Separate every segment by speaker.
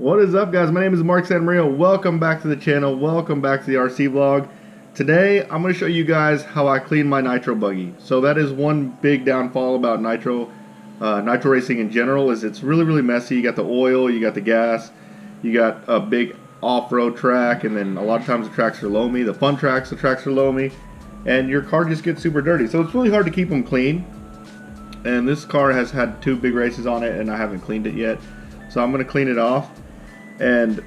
Speaker 1: What is up, guys? My name is Mark Santamaria. Welcome back to the channel. Welcome back to the RC vlog. Today I'm going to show you guys how I clean my Nitro Buggy. So that is one big downfall about Nitro racing in general, is it's really messy. You got the oil, you got the gas, you got a big off-road track, and then a lot of times the tracks are loamy. The fun tracks, the tracks are loamy, and your car just gets super dirty. So it's really hard to keep them clean. And this car has had 2 big races on it, and I haven't cleaned it yet. So I'm going to clean it off. And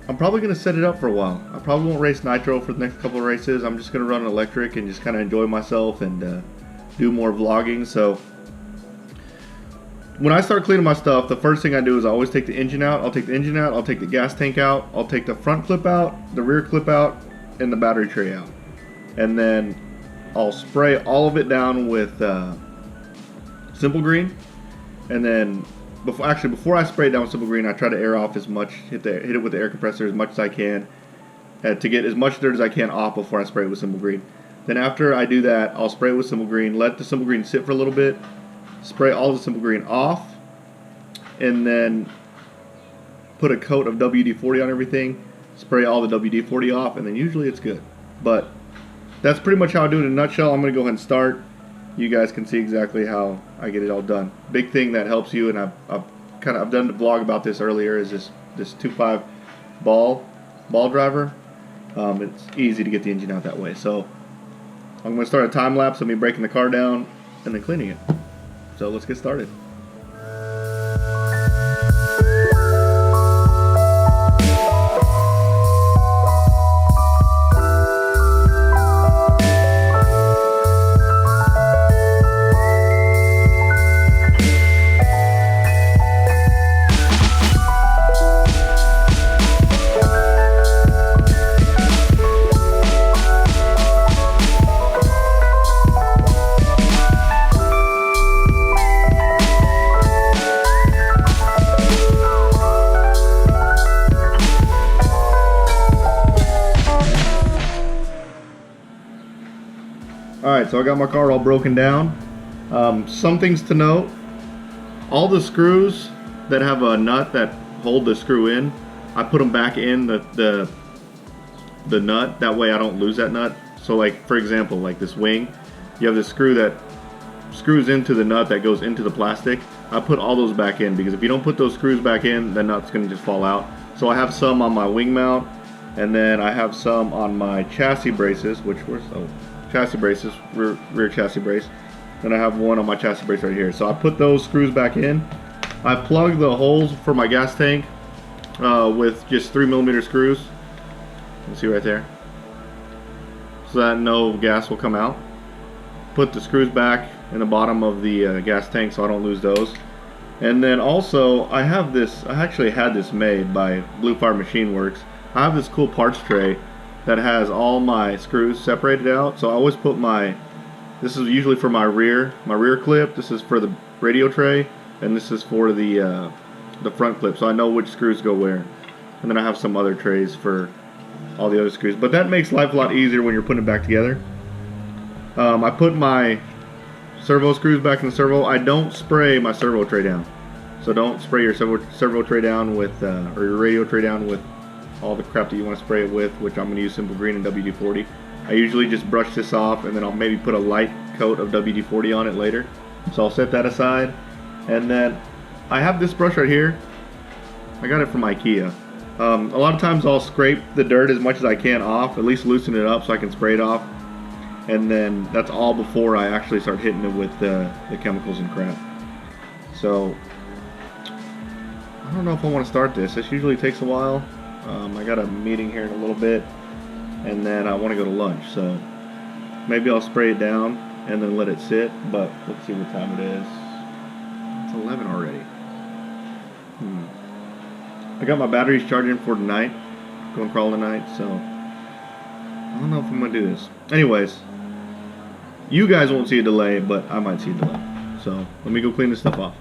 Speaker 1: I'm probably going to set it up for a while. I probably won't race Nitro for the next couple of races. I'm just going to run electric and just kind of enjoy myself and do more vlogging. So when I start cleaning my stuff, the first thing I do is I always take the engine out. I'll take the engine out. I'll take the gas tank out. I'll take the front clip out, the rear clip out, and the battery tray out. And then I'll spray all of it down with Simple Green. And then before I spray it down with Simple Green, I try to air off as much, hit it with the air compressor as much as I can, to get as much dirt as I can off before I spray it with Simple Green. Then after I do that, I'll spray it with Simple Green, let the Simple Green sit for a little bit, spray all the Simple Green off, and then put a coat of WD-40 on everything, spray all the WD-40 off, and then usually it's good. But that's pretty much how I do it in a nutshell. I'm going to go ahead and start. You guys can see exactly how I get it all done. Big thing that helps you, and I've done the vlog about this earlier, is this 2.5 ball driver. It's easy to get the engine out that way. So I'm going to start a time lapse of me breaking the car down and then cleaning it. So let's get started. Alright, so I got my car all broken down. Some things to note: all the screws that have a nut that hold the screw in, I put them back in the nut. That way I don't lose that nut. So like, for example, like this wing, you have this screw that screws into the nut that goes into the plastic. I put all those back in, because if you don't put those screws back in, the nut's going to just fall out. So I have some on my wing mount, and then I have some on my chassis braces, chassis braces, rear chassis brace. Then I have one on my chassis brace right here. So I put those screws back in. I plug the holes for my gas tank with just 3mm screws. You can see right there, so that no gas will come out. Put the screws back in the bottom of the gas tank so I don't lose those. And then also I actually had this made by Blue Fire Machine Works. I have this cool parts tray that has all my screws separated out. So I always put this is usually for my rear clip, this is for the radio tray, and this is for the front clip, so I know which screws go where. And then I have some other trays for all the other screws. But that makes life a lot easier when you're putting it back together. I put my servo screws back in the servo. I don't spray my servo tray down. So don't spray your servo tray down with, or your radio tray down with all the crap that you want to spray it with, which I'm going to use Simple Green and WD-40. I usually just brush this off, and then I'll maybe put a light coat of WD-40 on it later. So I'll set that aside. And then I have this brush right here. I got it from IKEA. A lot of times I'll scrape the dirt as much as I can off, at least loosen it up so I can spray it off. And then that's all before I actually start hitting it with the chemicals and crap. So I don't know if I want to start this. This usually takes a while. I got a meeting here in a little bit, and then I want to go to lunch, so maybe I'll spray it down and then let it sit. But let's see what time it is. It's 11 already. I got my batteries charging for tonight, going crawl tonight, so I don't know if I'm going to do this. Anyways, you guys won't see a delay, but I might see a delay. So let me go clean this stuff off.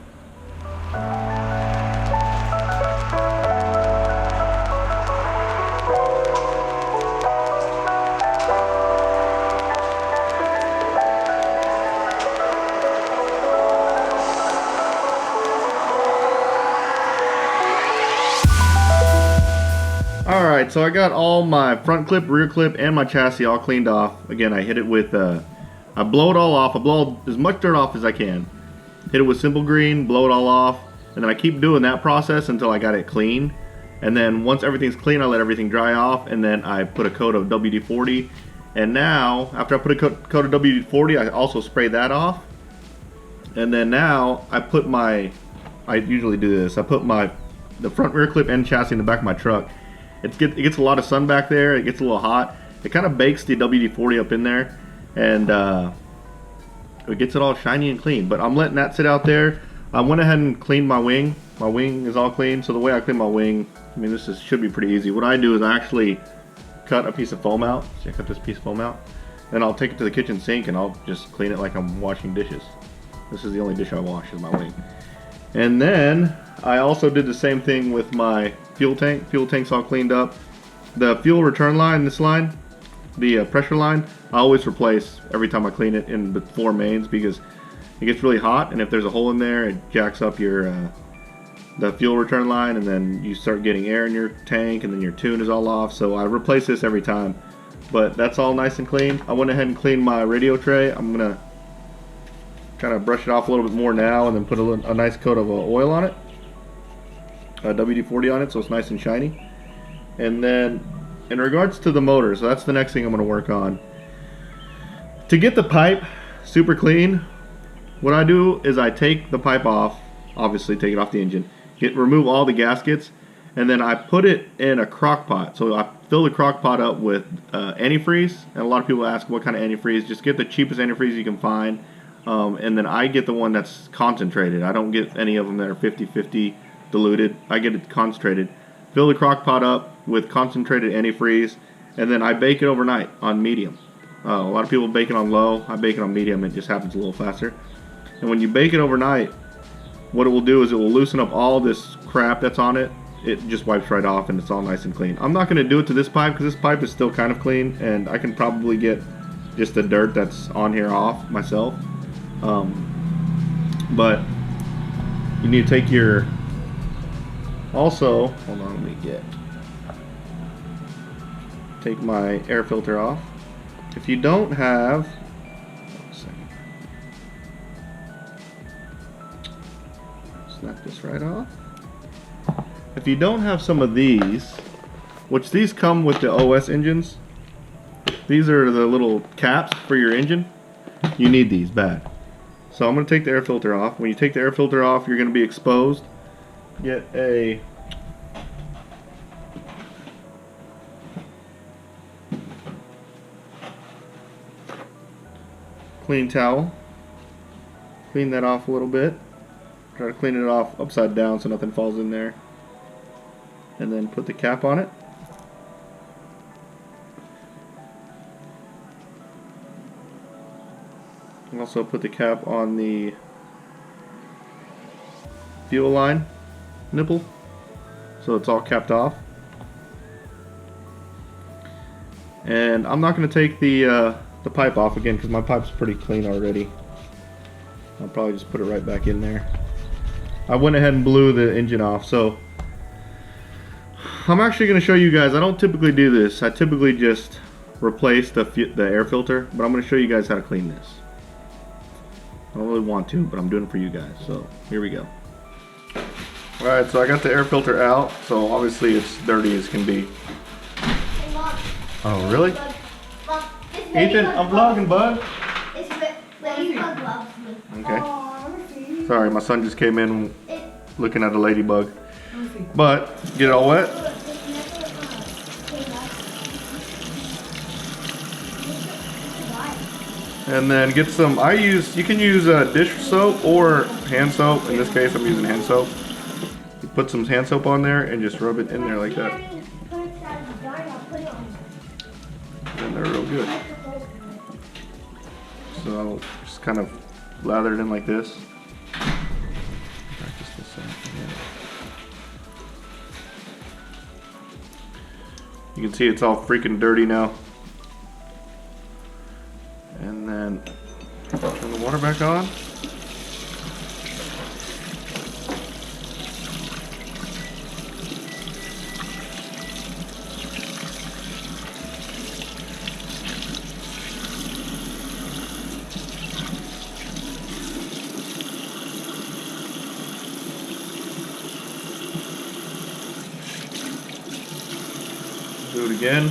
Speaker 1: Alright, so I got all my front clip, rear clip, and my chassis all cleaned off. Again, I hit it with, I blow it all off. I blow as much dirt off as I can. Hit it with simple green, blow it all off, and then I keep doing that process until I got it clean. And then once everything's clean, I let everything dry off, and then I put a coat of WD-40. And now, after I put a coat of WD-40, I also spray that off. And then now, I usually do this, I put the front rear clip and chassis in the back of my truck. It gets a lot of sun back there, it gets a little hot. It kind of bakes the WD-40 up in there, and it gets it all shiny and clean. But I'm letting that sit out there. I went ahead and cleaned my wing. My wing is all clean, so the way I clean my wing, I mean, should be pretty easy. What I do is I actually cut a piece of foam out. So I cut this piece of foam out, and I'll take it to the kitchen sink and I'll just clean it like I'm washing dishes. This is the only dish I wash, is my wing. And then I also did the same thing with my fuel tank. Fuel tank's all cleaned up. The fuel return line, this line, the pressure line, I always replace every time I clean it in the 4 mains, because it gets really hot, and if there's a hole in there, it jacks up your the fuel return line, and then you start getting air in your tank, and then your tune is all off. So I replace this every time. But that's all nice and clean. I went ahead and cleaned my radio tray. I'm gonna kind of brush it off a little bit more now, and then put a nice coat of oil on it, WD-40 on it, so it's nice and shiny. And then in regards to the motor, so that's the next thing I'm going to work on. To get the pipe super clean, what I do is I take the pipe off, obviously take it off the engine, remove all the gaskets, and then I put it in a crock pot. So I fill the crock pot up with antifreeze, and a lot of people ask what kind of antifreeze. Just get the cheapest antifreeze you can find, and then I get the one that's concentrated. I don't get any of them that are 50-50 diluted. I get it concentrated. Fill the crock pot up with concentrated antifreeze, and then I bake it overnight on medium. A lot of people bake it on low. I bake it on medium. It just happens a little faster. And when you bake it overnight, what it will do is it will loosen up all this crap that's on it. It just wipes right off, and it's all nice and clean. I'm not going to do it to this pipe because this pipe is still kind of clean, and I can probably get just the dirt that's on here off myself. But you need to take your, also, hold on, let me take my air filter off. If you don't have, snap this right off. If you don't have some of these, which these come with the OS engines, these are the little caps for your engine, you need these bad. So I'm going to take the air filter off. When you take the air filter off, you're going to be exposed. Get a clean towel, clean that off a little bit. Try to clean it off upside down so nothing falls in there, and then put the cap on it. And also put the cap on the fuel line nipple so it's all capped off. And I'm not going to take the pipe off again because my pipe's pretty clean already. I'll probably just put it right back in there. I went ahead and blew the engine off, so I'm actually going to show you guys. I don't typically do this. I typically just replace the air filter, but I'm going to show you guys how to clean this. I don't really want to, but I'm doing it for you guys, so here we go. Alright, so I got the air filter out, so obviously it's dirty as can be.
Speaker 2: Hey, Mom.
Speaker 1: Oh, really?
Speaker 2: Mom,
Speaker 1: Ethan, I'm vlogging, bud.
Speaker 2: It's ladybug loves me.
Speaker 1: Okay. Sorry, my son just came in looking at a ladybug. But, get it all wet? And then get some, you can use dish soap or hand soap. In this case, I'm using hand soap. You put some hand soap on there and just rub it in there like that. And they're real good. So I'll just kind of lather it in like this. You can see it's all freaking dirty now. And then turn the water back on. Do it again.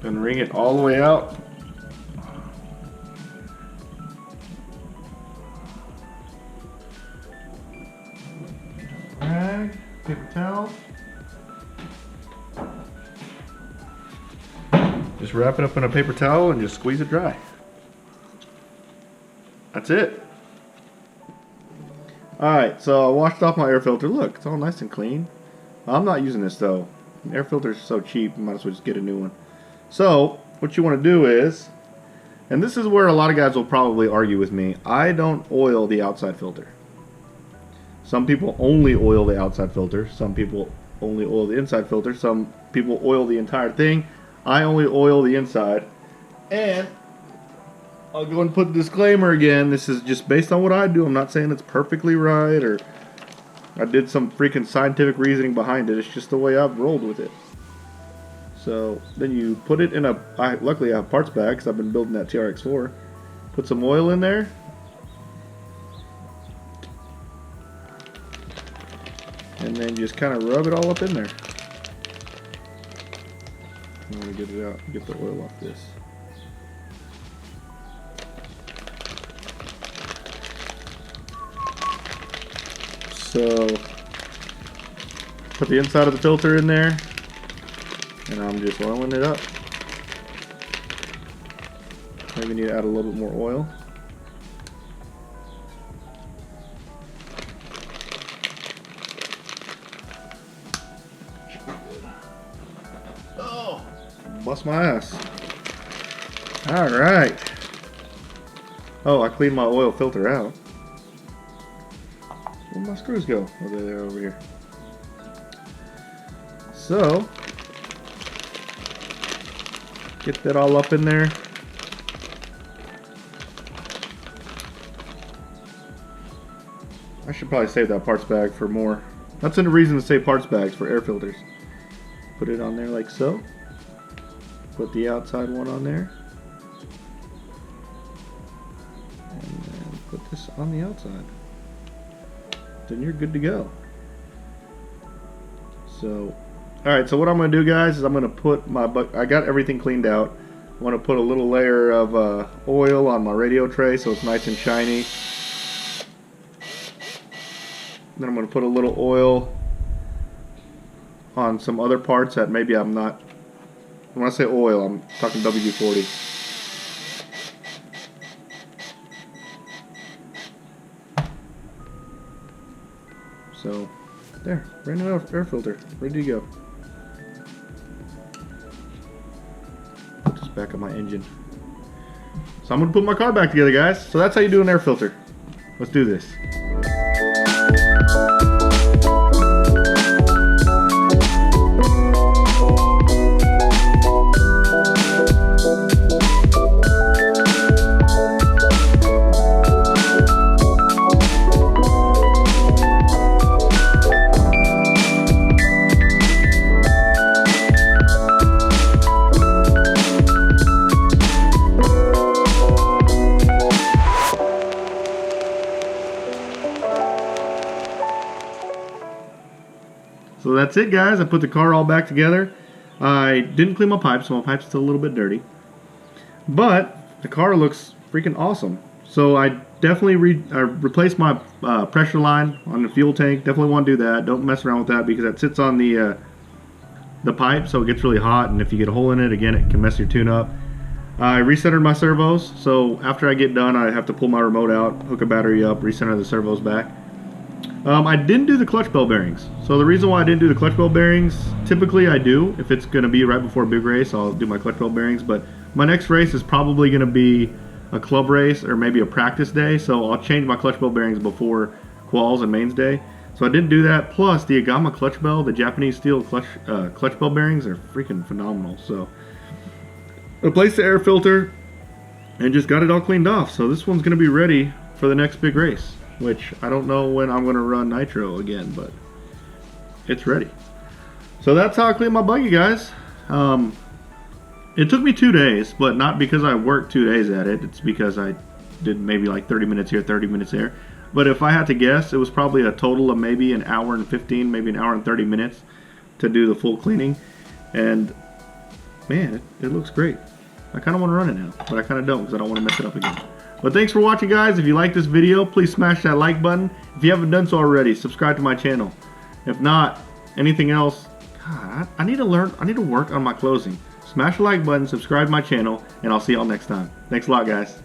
Speaker 1: And wring it all the way out. Rag, paper towel. Just wrap it up in a paper towel and just squeeze it dry. That's it. Alright, so I washed off my air filter. Look, it's all nice and clean. I'm not using this though. Air filters are so cheap, you might as well just get a new one. So, what you want to do is, and this is where a lot of guys will probably argue with me, I don't oil the outside filter. Some people only oil the outside filter. Some people only oil the inside filter. Some people oil the entire thing. I only oil the inside. And I'll go and put the disclaimer again. This is just based on what I do. I'm not saying it's perfectly right or I did some freaking scientific reasoning behind it. It's just the way I've rolled with it. So then you put it in a, luckily I have parts bag because I've been building that TRX4. Put some oil in there. And then just kind of rub it all up in there. I'm going to get it out, get the oil off this. So put the inside of the filter in there. And I'm just oiling it up. Maybe need to add a little bit more oil. Oh, bust my ass. Alright. Oh, I cleaned my oil filter out. Where'd my screws go? Oh, they're over here. So, get that all up in there. I should probably save that parts bag for more. That's a reason to save parts bags for air filters. Put it on there like so. Put the outside one on there. And then put this on the outside. Then you're good to go. So, alright, so what I'm going to do, guys, is I'm going to put my, I got everything cleaned out. I'm going to put a little layer of oil on my radio tray so it's nice and shiny. Then I'm going to put a little oil on some other parts that maybe I'm not, when I say oil, I'm talking WD-40. So, there, brand new air filter, ready to go. Put this back on my engine. So I'm going to put my car back together, guys. So that's how you do an air filter. Let's do this. So that's it, guys. I put the car all back together. I didn't clean my pipes, so my pipe's still a little bit dirty. But the car looks freaking awesome. So I definitely replaced my pressure line on the fuel tank. Definitely want to do that. Don't mess around with that because that sits on the pipe, so it gets really hot. And if you get a hole in it, again, it can mess your tune up. I recentered my servos. So after I get done, I have to pull my remote out, hook a battery up, recenter the servos back. I didn't do the clutch bell bearings. So the reason why I didn't do the clutch bell bearings, typically I do. If it's going to be right before a big race, I'll do my clutch bell bearings. But my next race is probably going to be a club race or maybe a practice day. So I'll change my clutch bell bearings before quals and mains day. So I didn't do that. Plus the Agama clutch bell, the Japanese steel clutch bell bearings are freaking phenomenal. So replaced the air filter and just got it all cleaned off. So this one's going to be ready for the next big race, which I don't know when I'm going to run Nitro again, but it's ready. So that's how I clean my buggy, guys. It took me 2 days, but not because I worked 2 days at it. It's because I did maybe like 30 minutes here, 30 minutes there. But if I had to guess, it was probably a total of maybe an hour and 15, maybe an hour and 30 minutes to do the full cleaning. And man, it looks great. I kind of want to run it now, but I kind of don't because I don't want to mess it up again. But thanks for watching, guys. If you like this video, please smash that like button. If you haven't done so already, subscribe to my channel. If not, anything else, God, I need to learn. I need to work on my closing. Smash the like button, subscribe to my channel, and I'll see y'all next time. Thanks a lot, guys.